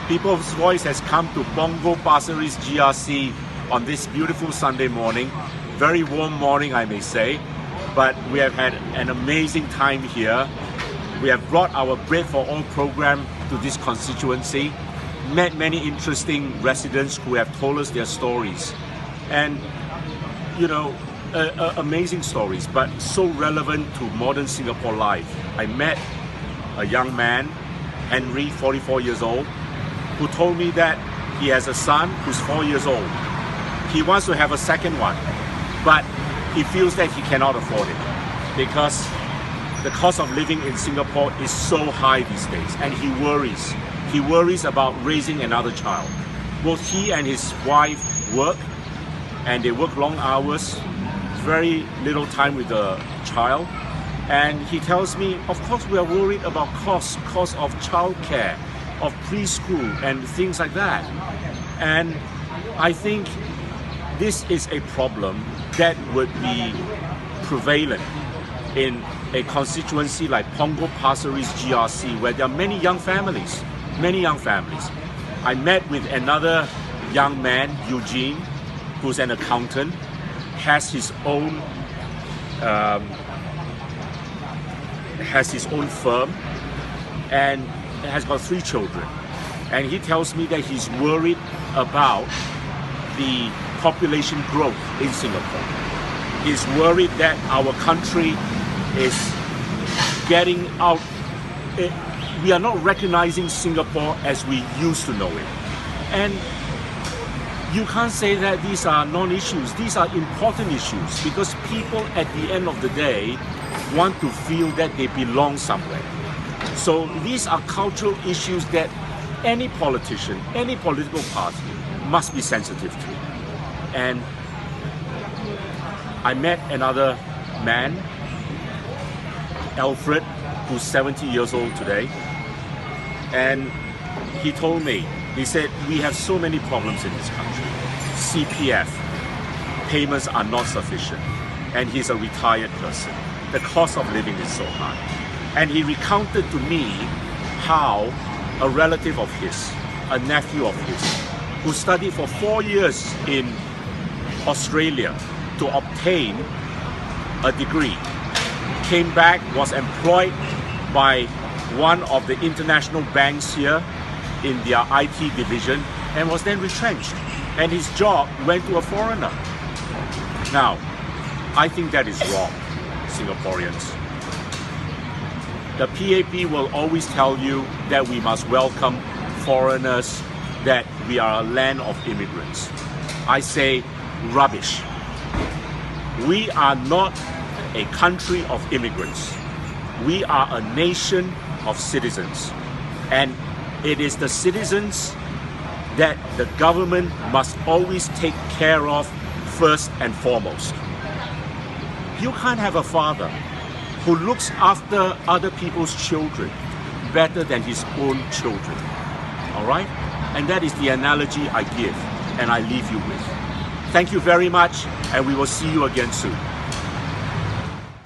People's Voice has come to Punggol Pasir Ris GRC on this beautiful Sunday morning. Very warm morning, I may say, but we have had an amazing time here. We have brought our Bread for All program to this constituency, met many interesting residents who have told us their stories. And, you know, amazing stories, but so relevant to modern Singapore life. I met a young man, Henry, 44 years old, who told me that he has a son who's 4 years old. He wants to have a second one, but he feels that he cannot afford it because the cost of living in Singapore is so high these days, and he worries. He worries about raising another child. Both he and his wife work, and they work long hours, very little time with the child. And he tells me, of course we are worried about cost of childcare, of preschool and things like that. And I think this is a problem that would be prevalent in a constituency like Punggol Pasir Ris GRC, where there are many young families. I met with another young man, Eugene, who's an accountant, has his own firm, and has got 3 children. And he tells me that he's worried about the population growth in Singapore. He's worried that our country is getting out. We are not recognizing Singapore as we used to know it. And you can't say that these are non-issues. These are important issues because people at the end of the day want to feel that they belong somewhere. So these are cultural issues that any politician, any political party must be sensitive to. And I met another man, Alfred, who's 70 years old today, and he told me, he said, we have so many problems in this country. CPF payments are not sufficient, and he's a retired person. The cost of living is so high. And he recounted to me how a relative of his, a nephew of his, who studied for 4 years in Australia to obtain a degree, came back, was employed by one of the international banks here in their IT division, and was then retrenched. And his job went to a foreigner. Now, I think that is wrong, Singaporeans. The PAP will always tell you that we must welcome foreigners, that we are a land of immigrants. I say rubbish. We are not a country of immigrants. We are a nation of citizens. And it is the citizens that the government must always take care of first and foremost. You can't have a father who looks after other people's children better than his own children. All right? And that is the analogy I give and I leave you with. Thank you very much, and we will see you again soon.